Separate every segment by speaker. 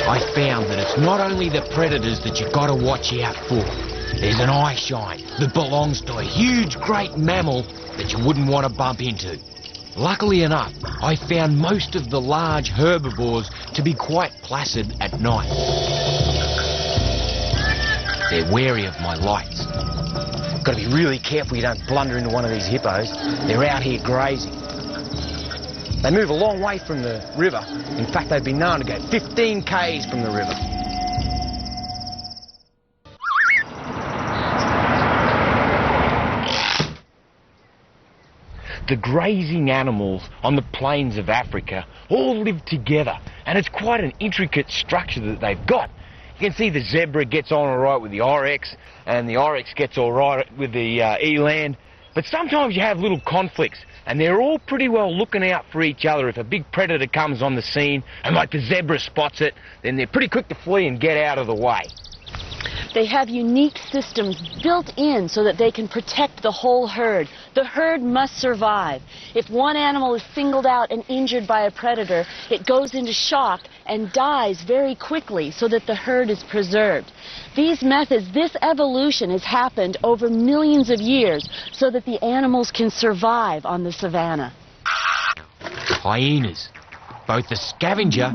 Speaker 1: I found that it's not only the predators that you've got to watch out for. There's an eye shine that belongs to a huge, great mammal that you wouldn't want to bump into. Luckily enough, I found most of the large herbivores to be quite placid at night. They're wary of my lights. Got to be really careful you don't blunder into one of these hippos. They're out here grazing. They move a long way from the river. In fact, they've been known to go 15 k's from the river. The grazing animals on the plains of Africa all live together, and it's quite an intricate structure that they've got. You can see the zebra gets on all right with the oryx, and the oryx gets all right with the eland. But sometimes you have little conflicts, and they're all pretty well looking out for each other. If a big predator comes on the scene, and like the zebra spots it, then they're pretty quick to flee and get out of the way.
Speaker 2: They have unique systems built in so that they can protect the whole herd. The herd must survive. If one animal is singled out and injured by a predator, it goes into shock and dies very quickly so that the herd is preserved. These methods, this evolution has happened over millions of years so that the animals can survive on the savannah.
Speaker 1: Hyenas, both a scavenger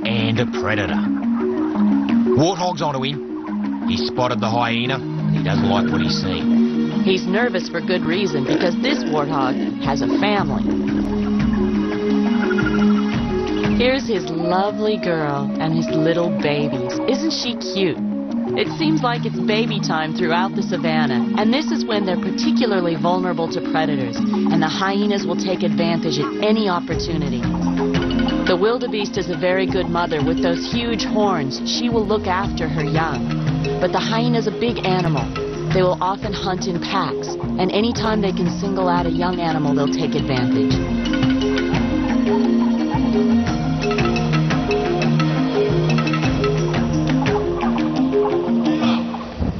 Speaker 1: and a predator. Warthog's onto him. He spotted the hyena, and he doesn't like what he's seen.
Speaker 2: He's nervous for good reason, because this warthog has a family. Here's his lovely girl and his little babies. Isn't she cute? It seems like it's baby time throughout the savannah, and this is when they're particularly vulnerable to predators, and the hyenas will take advantage at any opportunity. The wildebeest is a very good mother. With those huge horns, she will look after her young. But the hyena's a big animal. They will often hunt in packs, and anytime they can single out a young animal, they'll take advantage.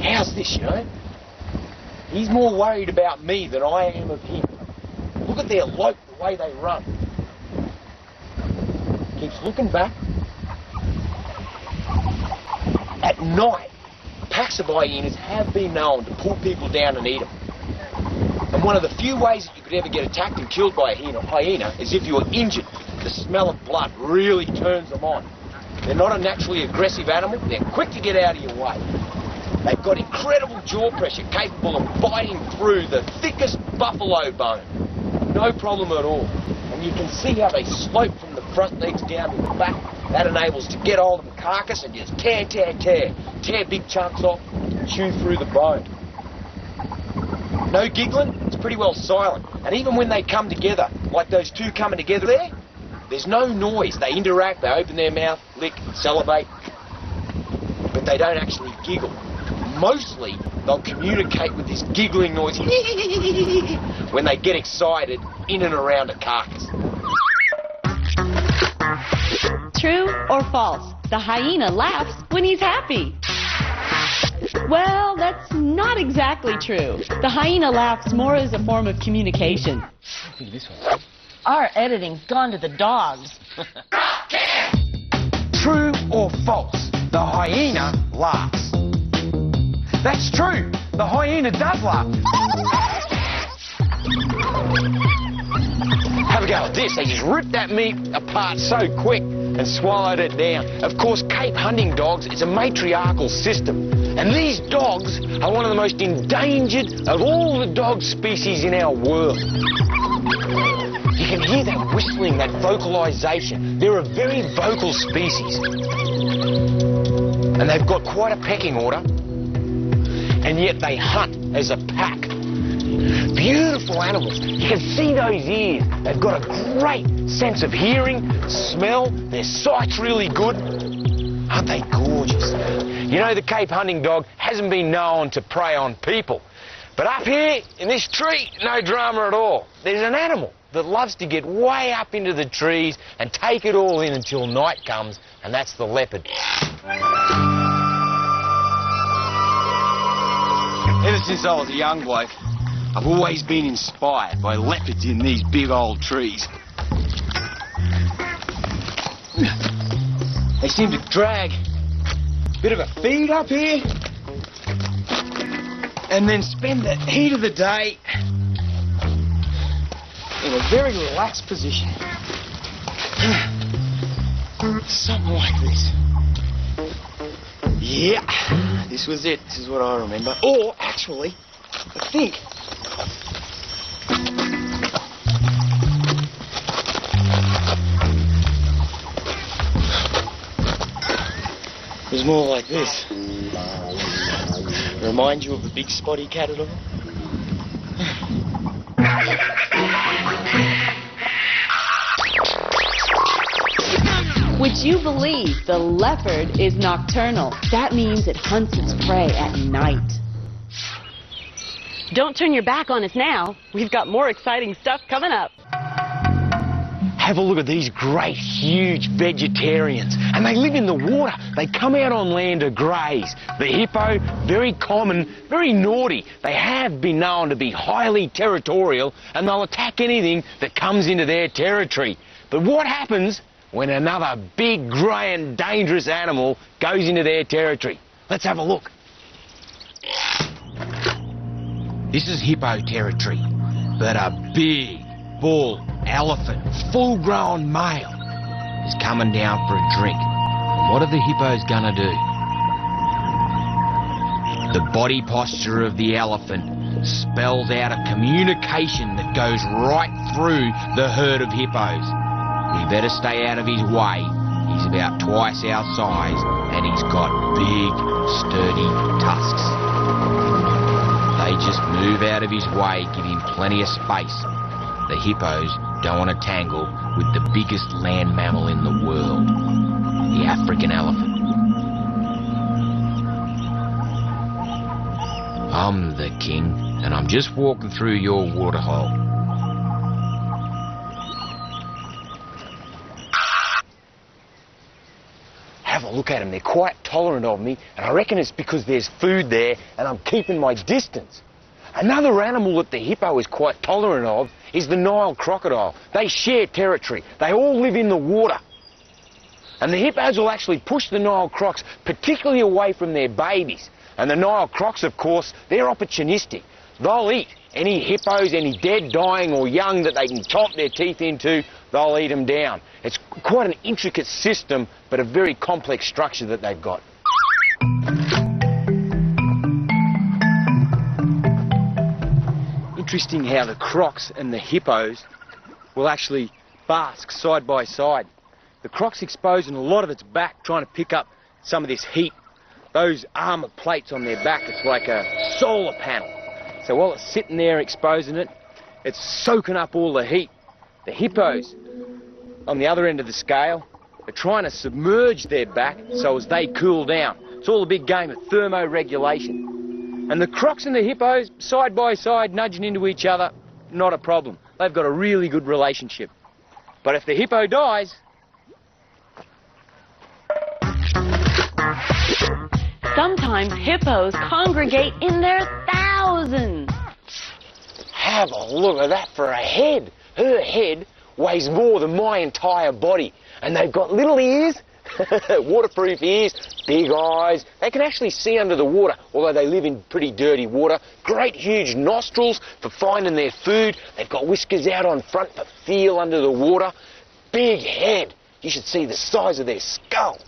Speaker 1: How's this, you know? He's more worried about me than I am of him. Look at their lope, the way they run. Keeps looking back. At night, packs of hyenas have been known to pull people down and eat them. And one of the few ways that you could ever get attacked and killed by a hyena is if you were injured. The smell of blood really turns them on. They're not a naturally aggressive animal. They're quick to get out of your way. They've got incredible jaw pressure capable of biting through the thickest buffalo bone. No problem at all. And you can see how they slope from the front legs down to the back. That enables to get hold of the carcass and just tear big chunks off, chew through the bone. No giggling, it's pretty well silent. And even when they come together, like those two coming together there, there's no noise. They interact, they open their mouth, lick, salivate, but they don't actually giggle. Mostly, they'll communicate with this giggling noise when they get excited in and around a carcass.
Speaker 2: True or false? The hyena laughs when he's happy. Well, that's not exactly true. The hyena laughs more as a form of communication.
Speaker 1: This one.
Speaker 2: Our editing's gone to the dogs.
Speaker 1: True or false? The hyena laughs. That's true. The hyena does laugh. Have a go at this. They just ripped that meat apart so quick and swallowed it down. Of course, Cape hunting dogs is a matriarchal system. And these dogs are one of the most endangered of all the dog species in our world. You can hear that whistling, that vocalization. They're a very vocal species. And they've got quite a pecking order. And yet they hunt as a pack. Beautiful animals. You can see those ears. They've got a great sense of hearing, smell. Their sight's really good. Aren't they gorgeous? You know, the Cape hunting dog hasn't been known to prey on people. But up here in this tree, no drama at all. There's an animal that loves to get way up into the trees and take it all in until night comes, and that's the leopard. Ever since I was a young bloke, I've always been inspired by leopards in these big old trees. They seem to drag a bit of a feed up here and then spend the heat of the day in a very relaxed position. Something like this. Yeah, this was it. This is what I remember. Or, actually, I think it was more like this. Remind you of the big spotty cat at all?
Speaker 2: Would you believe the leopard is nocturnal? That means it hunts its prey at night. Don't turn your back on us now. We've got more exciting stuff coming up.
Speaker 1: Have a look at these great, huge vegetarians. And they live in the water. They come out on land to graze. The hippo, very common, very naughty. They have been known to be highly territorial, and they'll attack anything that comes into their territory. But what happens when another big, grey and dangerous animal goes into their territory? Let's have a look. This is hippo territory, but a big bull elephant, full-grown male, is coming down for a drink. And what are the hippos gonna do? The body posture of the elephant spells out a communication that goes right through the herd of hippos. We better stay out of his way. He's about twice our size, and he's got big, sturdy tusks. They just move out of his way, give him plenty of space. The hippos don't want to tangle with the biggest land mammal in the world, the African elephant. I'm the king, and I'm just walking through your waterhole. Have a look at them. They're quite tolerant of me, and I reckon it's because there's food there and I'm keeping my distance. Another animal that the hippo is quite tolerant of is the Nile crocodile. They share territory. They all live in the water. And the hippos will actually push the Nile crocs particularly away from their babies. And the Nile crocs, of course, they're opportunistic. They'll eat any hippos, any dead, dying or young that they can chomp their teeth into, they'll eat them down. It's quite an intricate system, but a very complex structure that they've got. Interesting how the crocs and the hippos will actually bask side by side. The croc's exposing a lot of its back, trying to pick up some of this heat. Those armour plates on their back, it's like a solar panel. So while it's sitting there exposing it, it's soaking up all the heat. The hippos, on the other end of the scale, are trying to submerge their back so as they cool down. It's all a big game of thermoregulation. And the crocs and the hippos, side by side, nudging into each other, not a problem. They've got a really good relationship. But if the hippo dies...
Speaker 2: Sometimes hippos congregate in their thousands.
Speaker 1: Have a look at that for a head. Her head weighs more than my entire body. And they've got little ears, waterproof ears, big eyes. They can actually see under the water, although they live in pretty dirty water. Great huge nostrils for finding their food. They've got whiskers out on front for feel under the water. Big head. You should see the size of their skull.